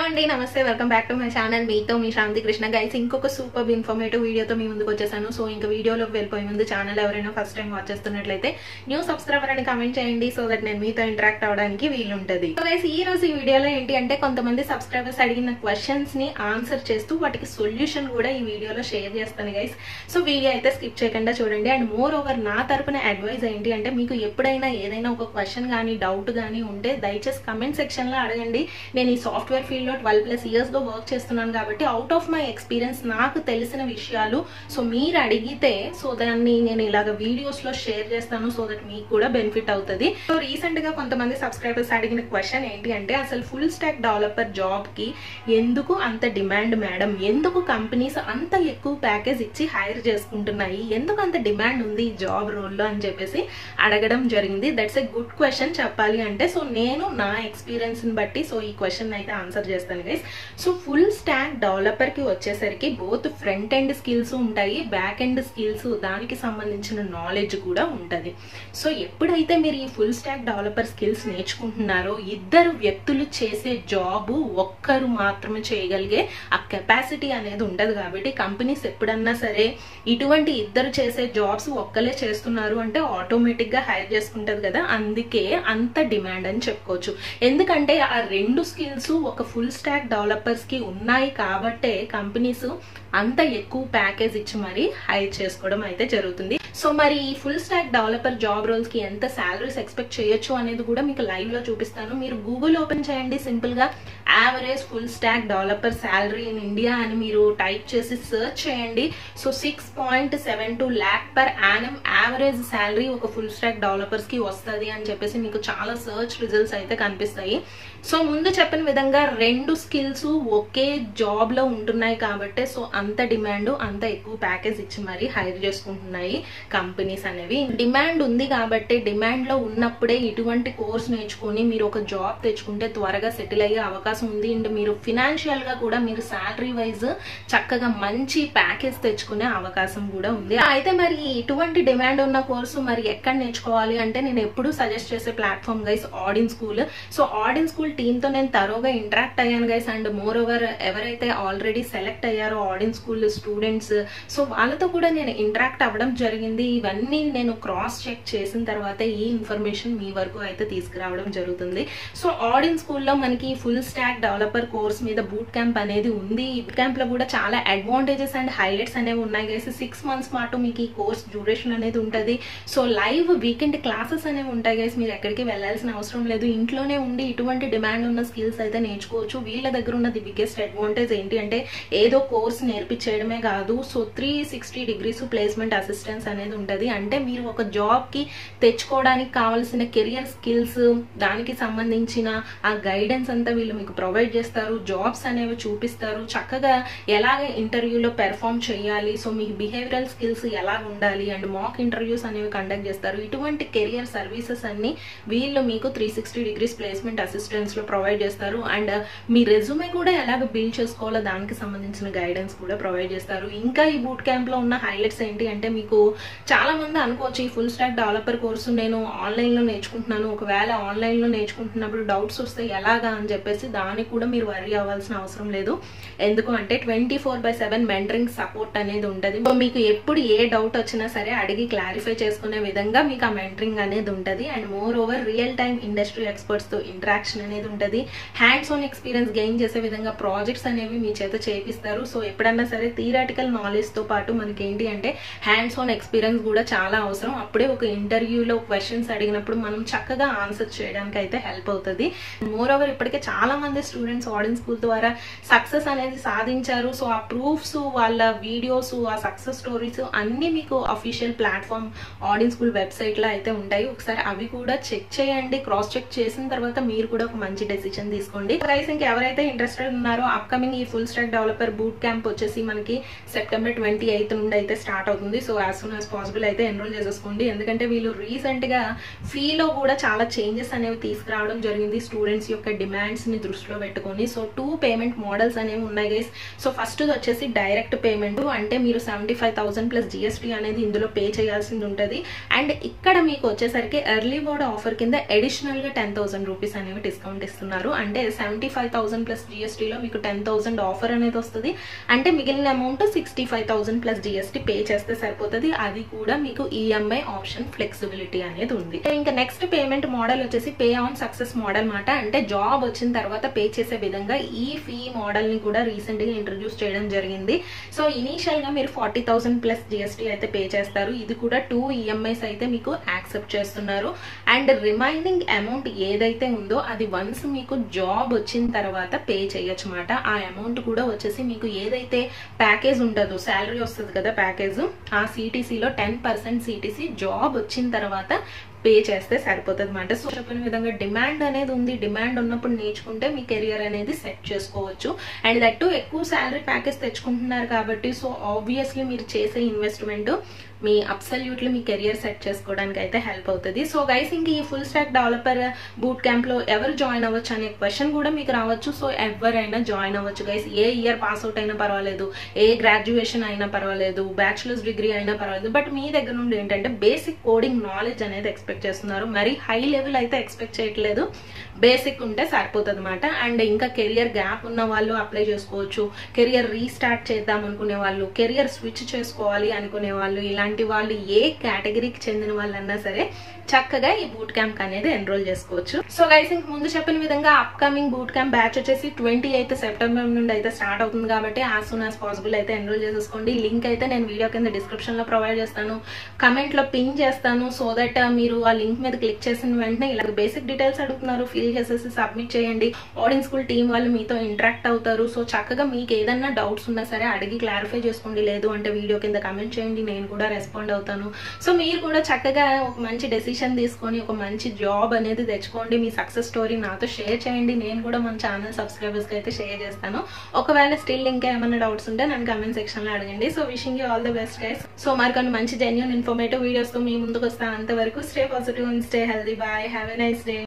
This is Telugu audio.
అండి నమస్తే welcome back to my channel మీతో మీ శాంతి కృష్ణ గైస్ ఇంకొక సూపర్ ఇన్ఫర్మేటివ్ వీడియోతో మీ ముందుకు వచ్చేసాను. సో ఇంకా వీడియోలోకి వెళ్ళిపోయే ముందు ఛానల్ ఎవరైనా ఫస్ట్ టైం వాచ్ చేస్తున్నట్లయితే న్యూ సబ్స్క్రైబర్ అని కామెంట్ చేయండి సో దట్ నేను మీతో ఇంటరాక్ట్ అవడానికి వీలుంటది. సో గైస్ ఈ రోజు ఈ వీడియోలో ఏంటి అంటే కొంతమంది సబ్స్క్రైబర్స్ అడిగిన క్వశ్చన్స్ ని ఆన్సర్ చేస్తూ వాటికి సొల్యూషన్ కూడా ఈ వీడియోలో షేర్ చేస్తాను గైస్. సో వీడియో అయితే స్కిప్ చేయకుండా చూడండి. అండ్ మోర్ ఓవర్ నా తరపున అడ్వైజ్ ఏంటి అంటే మీకు ఎప్పుడైనా ఏదైనా ఒక క్వశ్చన్ కానీ డౌట్ కానీ ఉంటే దయచేసి కమెంట్ సెక్షన్ లో అడగండి. నేను ఈ సాఫ్ట్వేర్ ఫీల్డ్ లో 12+ years గా వర్క్ చేస్తున్నాను కాబట్టి అవుట్ ఆఫ్ మై ఎక్స్పీరియన్స్ నాకు తెలిసిన విషయాలు సో మీరు అడిగితే సో దాన్ని నేను ఇలాగ వీడియోస్ లో షేర్ చేస్తాను సో దట్ మీకు కూడా బెనిఫిట్ అవుతుంది. సో రీసెంట్ గా కొంతమంది సబ్స్క్రైబర్స్ అడిగిన క్వశ్చన్ ఏంటి అంటే అసలు ఫుల్ స్టాక్ డెవలపర్ జాబ్ కి ఎందుకు అంత డిమాండ్ మేడం, ఎందుకు కంపెనీస్ అంత ఎక్కువ ప్యాకేజ్ ఇచ్చి హైర్ చేసుకుంటున్నాయి, ఎందుకు అంత డిమాండ్ ఉంది ఈ జాబ్ రోల్లో అని చెప్పేసి అడగడం జరిగింది. దట్స్ ఎ గుడ్ క్వశ్చన్ చెప్పాలి అంటే. సో నేను నా ఎక్స్పీరియన్స్ ని బట్టి సో ఈ క్వశ్చన్ అయితే ఆన్సర్ చేస్తాను guys. So full stack developer కి వచ్చేసరికి బోత్ ఫ్రంట్ ఎండ్ స్కిల్స్ ఉంటాయి, బ్యాక్ ఎండ్ స్కిల్స్ దానికి సంబంధించిన నాలెడ్జ్ కూడా ఉంటది. సో ఎప్పుడైతే మీరు ఈ ఫుల్ స్టాక్ డెవలపర్ స్కిల్స్ నేర్చుకుంటున్నారో ఇద్దరు వ్యక్తులు చేసే జాబ్ ఒక్కరు మాత్రమే చేయగలిగే ఆ కెపాసిటీ అనేది ఉండదు. కాబట్టి కంపెనీస్ ఎప్పుడన్నా సరే ఇటువంటి ఇద్దరు చేసే జాబ్స్ ఒక్కలే చేస్తున్నారు అంటే ఆటోమేటిక్ గా హైర్ చేసుకుంటది కదా, అందుకే అంత డిమాండ్ అని చెప్పుకోవచ్చు. ఎందుకంటే ఆ రెండు స్కిల్స్ ఒక ఫుల్ స్టాక్ డెవలపర్స్ కి ఉన్నాయి కాబట్టే కంపెనీస్ అంత ఎక్కువ ప్యాకేజ్ ఇచ్చి మరి హైర్ చేసుకోవడం అయితే జరుగుతుంది. సో మరి ఈ full stack developer job roles కి ఎంత సాలరీస్ ఎక్స్పెక్ట్ చేయొచ్చు అనేది కూడా మీకు లైవ్ లో చూపిస్తాను. మీరు గూగుల్ ఓపెన్ చేయండి, సింపుల్ గా average full stack developer salary in India అని మీరు టైప్ చేసి సర్చ్ చేయండి. So 6.72 lakh per annum average salary ఒక ఫుల్ స్టాక్ డెవలపర్స్ కి వస్తుంది అని చెప్పేసి మీకు చాలా సర్చ్ రిజల్ట్స్ అయితే కనిపిస్తాయి. సో ముందు చెప్పిన విధంగా రెండు స్కిల్స్ ఒకే జాబ్ లో ఉంటున్నాయి కాబట్టి సో అంత డిమాండ్ అంత ఎక్కువ ప్యాకేజ్ ఇచ్చి మరి హైర్ చేసుకుంటున్నాయి కంపెనీస్ అనేవి. డిమాండ్ ఉంది కాబట్టి డిమాండ్ లో ఉన్నప్పుడే ఇటువంటి కోర్స్ నేర్చుకుని మీరు ఒక జాబ్ తెచ్చుకుంటే త్వరగా సెటిల్ అయ్యే అవకాశం ఉంది. అండ్ మీరు ఫినాన్షియల్ గా కూడా మీరు శాలరీ వైజ్ చక్కగా మంచి ప్యాకేజ్ తెచ్చుకునే అవకాశం కూడా ఉంది. అయితే మరి ఇటువంటి డిమాండ్ ఉన్న కోర్సు మరి ఎక్కడ నేర్చుకోవాలి అంటే నేను ఎప్పుడు సజెస్ట్ చేసే platform guys Odin school. So Odin school team తో నేను తరోగా ఇంటరాక్ట్ అయ్యాను గైస్. అండ్ మోర్ ఓవర్ ఎవరైతే ఆల్రెడీ సెలెక్ట్ అయ్యారో ఆడిన్ స్కూల్ స్టూడెంట్స్ సో వాళ్ళతో కూడా నేను ఇంటరాక్ట్ అవ్వడం జరిగింది. ఇవన్నీ నేను క్రాస్ చెక్ చేసిన తర్వాత ఈ ఇన్ఫర్మేషన్ మీ వరకు అయితే తీసుకురావడం జరుగుతుంది. సో ఆడిన్ స్కూల్లో మనకి ఫుల్ స్టాక్ డెవలపర్ కోర్స్ మీద బూట్ క్యాంప్ అనేది ఉంది. ఈ బూట్ క్యాంప్ లో కూడా చాలా అడ్వాంటేజెస్ అండ్ హైలైట్స్ అనేవి ఉన్నాయి గైస్. 6 months పాటు మీకు ఈ కోర్స్ డ్యూరేషన్ అనేది ఉంటుంది. సో లైవ్ వీకెండ్ క్లాసెస్ అనేవి ఉంటాయి గైస్. మీరు ఎక్కడికి వెళ్ళాల్సిన అవసరం లేదు, ఇంట్లోనే ఉండి ఇటువంటి డిమాండ్ ఉన్న స్కిల్స్ అయితే నేర్చుకోవచ్చు. వీళ్ళ దగ్గర ఉన్న ది బిగ్గెస్ట్ అడ్వాంటేజ్ ఏంటి అంటే ఏదో కోర్స్ నేర్పించేయడమే కాదు, సో 360 degrees ప్లేస్మెంట్ అసిస్టెన్స్ అనేది ఉంటుంది. అంటే మీరు ఒక జాబ్ కి తెచ్చుకోవడానికి కావాల్సిన కెరియర్ స్కిల్స్ దానికి సంబంధించిన ఆ గైడెన్స్ అంతా వీళ్ళు మీకు ప్రొవైడ్ చేస్తారు. జాబ్స్ అనేవి చూపిస్తారు, చక్కగా ఎలాగ ఇంటర్వ్యూలో పెర్ఫామ్ చేయాలి, సో మీకు బిహేవియరల్ స్కిల్స్ ఎలా ఉండాలి అండ్ మాక్ ఇంటర్వ్యూస్ అనేవి కండక్ట్ చేస్తారు. ఇటువంటి కెరియర్ సర్వీసెస్ అన్ని వీళ్ళు మీకు 360 degrees ప్లేస్మెంట్ అసిస్టెన్స్ లో ప్రొవైడ్ చేస్తారు. అండ్ మీ రెజ్యూమే కూడా ఎలాగ బిల్డ్ చేసుకోవాలో దానికి సంబంధించిన గైడెన్స్ కూడా ప్రొవైడ్ చేస్తారు. ఇంకా ఈ బూట్ క్యాంప్ లో ఉన్న హైలైట్స్ ఏంటి అంటే మీకు చాలా మంది అనుకోవచ్చు ఈ ఫుల్ స్టాక్ డెవలపర్ కోర్సు నేను ఆన్లైన్ లో నేర్చుకుంటున్నాను, ఒకవేళ ఆన్లైన్ లో నేర్చుకుంటున్నప్పుడు డౌట్స్ వస్తే ఎలాగా అని చెప్పేసి దానికి కూడా మీరు వరీ అవ్వాల్సిన అవసరం లేదు. ఎందుకు అంటే 24/7 మెంటరింగ్ సపోర్ట్ అనేది ఉంటుంది. మీకు ఎప్పుడు ఏ డౌట్ వచ్చినా సరే అడిగి క్లారిఫై చేసుకునే విధంగా మీకు ఆ మెంటరింగ్ అనేది ఉంటుంది. And more over real time industry experts తో ఇంటరాక్షన్ అనేది ఉంటుంది. హ్యాండ్స్ ఆన్ ఎక్స్పీరియన్స్ గెయిన్ చేసే విధంగా ప్రాజెక్ట్స్ అనేవి మీ చేత చేపిస్తారు. సో ఎప్పుడన్నా సరే థియరాటికల్ నాలెడ్జ్ తో పాటు మనకి ఏంటి అంటే హ్యాండ్స్ ఆన్ ఎక్స్పీరియన్స్ కూడా చాలా అవసరం. అప్పుడే ఒక ఇంటర్వ్యూలో క్వశ్చన్స్ అడిగినప్పుడు మనం చక్కగా ఆన్సర్ చేయడానికి అయితే హెల్ప్ అవుతుంది. మోర్ ఓవర్ ఇప్పటికే చాలా మంది స్టూడెంట్స్ ఆడిన్ స్కూల్ ద్వారా సక్సెస్ అనేది సాధించారు. సో ఆ ప్రూఫ్స్ వాళ్ళ వీడియోస్ ఆ సక్సెస్ స్టోరీస్ అన్ని మీకు అఫీషియల్ ప్లాట్ఫామ్ ఆడిన్ స్కూల్ వెబ్సైట్ లో అయితే ఉంటాయి. ఒకసారి అవి కూడా చెక్ చేయండి. క్రాస్ చెక్ చేసిన తర్వాత మీరు కూడా ఒక మంచి డెసిషన్ తీసుకోండి. గైస్ ఇంకా ఎవరైతే ఇంట్రెస్టెడ్ ఉన్నారో అప్కమింగ్ ఈ full stack developer boot camp వచ్చేసి మనకి September 28 నుండి అయితే స్టార్ట్ అవుతుంది. So as soon as possible అయితే ఎన్రోల్ చేసేసుకోండి. ఎందుకంటే వీళ్ళు రీసెంట్ గా ఫీలో కూడా చాలా చేంజెస్ అనేవి తీసుకురావడం జరిగింది స్టూడెంట్స్ యొక్క డిమాండ్స్ ని దృష్టిలో పెట్టుకొని. సో 2 పేమెంట్ మోడల్స్ అనేవి ఉన్నాయి గైస్. సో ఫస్ట్ వచ్చేసి డైరెక్ట్ పేమెంట్, అంటే మీరు 75,000 ప్లస్ GST అనేది ఇందులో పే చేయాల్సింది ఉంటుంది. అండ్ ఇక్కడ మీకు వచ్చేసరికి ఎర్లీ బర్డ్ ఆఫర్ కింద అడిషనల్ గా 10,000 రూపీస్ అనేవి డిస్కౌంట్ అమౌంట్ ఇస్తున్నారు. అంటే 75,000 ప్లస్ జిఎస్టీలో మీకు 10,000 ఆఫర్ అనేది వస్తుంది. అంటే మిగిలిన అమౌంట్ 65,000 ప్లస్ జిఎస్టీ పే చేస్తే సరిపోతుంది. అది కూడా మీకు ఈఎంఐ ఆప్షన్ ఫ్లెక్సిబిలిటీ అనేది ఉంది. ఇంకా నెక్స్ట్ పేమెంట్ మోడల్ వచ్చేసి పే ఆన్ సక్సెస్ మోడల్ మాట. అంటే జాబ్ వచ్చిన తర్వాత పే చేసే విధంగా ఈ ఫీ మోడల్ ని కూడా రీసెంట్ గా ఇంట్రడ్యూస్ చేయడం జరిగింది. సో ఇనీషియల్ గా మీరు 40,000 ప్లస్ జిఎస్టీ అయితే పే చేస్తారు. ఇది కూడా 2 ఈఎంఐస్ అయితే మీకు యాక్సెప్ట్ చేస్తున్నారు. అండ్ రిమైనింగ్ అమౌంట్ ఏదైతే ఉందో అది వన్స్ మీకు జాబ్ వచ్చిన తర్వాత పే చేయొచ్చు మాట. ఆ అమౌంట్ కూడా వచ్చేసి మీకు ఏదైతే ప్యాకేజ్ ఉంటుందో, శాలరీ వస్తుంది కదా ప్యాకేజ్, ఆ సిటీసీలో 10% సిటీసీ జాబ్ వచ్చిన తర్వాత పే చేస్తే సరిపోతుంది అనమాట. సో చెప్పిన విధంగా డిమాండ్ అనేది ఉంది. డిమాండ్ ఉన్నప్పుడు నేర్చుకుంటే మీ కెరియర్ అనేది సెట్ చేసుకోవచ్చు. అండ్ దట్ ఎక్కువ శాలరీ ప్యాకేజ్ తెచ్చుకుంటున్నారు కాబట్టి సో ఆబ్వియస్లీ మీరు చేసే ఇన్వెస్ట్మెంట్ మీ అబ్సల్యూట్లీ మీ కెరియర్ సెట్ చేసుకోవడానికి అయితే హెల్ప్ అవుతుంది. సో గైస్, ఇంక ఈ full stack developer boot camp లో ఎవరు జాయిన్ అవ్వచ్చు అనే క్వశ్చన్ కూడా మీకు రావచ్చు. సో ఎవరైనా జాయిన్ అవ్వచ్చు గైస్. ఏ ఇయర్ పాస్ అవుట్ అయినా పర్వాలేదు, ఏ గ్రాడ్యుయేషన్ అయినా పర్వాలేదు, బ్యాచులర్స్ డిగ్రీ అయినా పర్వాలేదు. బట్ మీ దగ్గర నుండి ఏంటంటే బేసిక్ కోడింగ్ నాలెడ్జ్ అనేది ఎక్స్పెక్ట్ చేస్తున్నారు. మరి హై లెవెల్ అయితే ఎక్స్పెక్ట్ చేయట్లేదు, బేసిక్ ఉంటే సరిపోతుంది అనమాట. అండ్ ఇంకా కెరియర్ గ్యాప్ ఉన్న వాళ్ళు అప్లై చేసుకోవచ్చు. కెరియర్ రీస్టార్ట్ చేద్దాం అనుకునే వాళ్ళు, కెరియర్ స్విచ్ చేసుకోవాలి అనుకునే వాళ్ళు, ఇలాంటి వాళ్ళు ఏ కేటగిరీకి చెందిన వాళ్ళన్నా సరే చక్కగా ఈ బూట్ క్యాంప్ అనేది ఎన్రోల్ చేసుకోవచ్చు. సో గైస్, ఇంక ముందు చెప్పిన విధంగా అప్కమింగ్ బూట్ క్యాంప్ బ్యాచ్ వచ్చేసి 28th సెప్టెంబర్ నుండి అయితే స్టార్ట్ అవుతుంది కాబట్టి యాజ్ సూన్ యాజ్ పాసిబుల్ అయితే ఎన్రోల్ చేసేసుకోండి. లింక్ అయితే నేను వీడియో కింద డిస్క్రిప్షన్ లో ప్రొవైడ్ చేస్తాను, కమెంట్ లో పిన్ చేస్తాను. సో దట్ మీరు ఆ లింక్ మీద క్లిక్ చేసిన వెంటనే ఇలా బేసిక్ డీటెయిల్స్ అడుగుతున్నారు, ఫిల్ చేసేసి సబ్మిట్ చేయండి. ఆడియన్స్ స్కూల్ టీం వాళ్ళు మీతో ఇంటరాక్ట్ అవుతారు. సో చక్కగా మీకు ఏదన్నా డౌట్స్ ఉన్నా సరే అడిగి క్లారిఫై చేసుకోండి. లేదు అంటే వీడియో కింద కమెంట్ చేయండి, నేను కూడా రెస్పాండ్ అవుతాను. సో మీరు కూడా చక్కగా ఒక మంచి డెసిషన్ తీసుకొని ఒక మంచి జాబ్ అనేది తెచ్చుకోండి. మీ సక్సెస్ స్టోరీ నాతో షేర్ చేయండి. నేను కూడా మన ఛానల్ సబ్స్క్రైబర్స్ కి అయితే షేర్ చేస్తాను. ఒకవేళ స్టిల్ ఇంకా ఏమైనా డౌట్స్ ఉంటే నన్ను కమెంట్ సెక్షన్ లో అడగండి. So wishing you all the best guys. So మరికొన్ని మంచి జెన్యూన్ ఇన్ఫర్మేటివ్ వీడియోస్ తో మీ ముందుకు వస్తాను. అంతవరకు stay positive and stay healthy. Bye, have a nice day.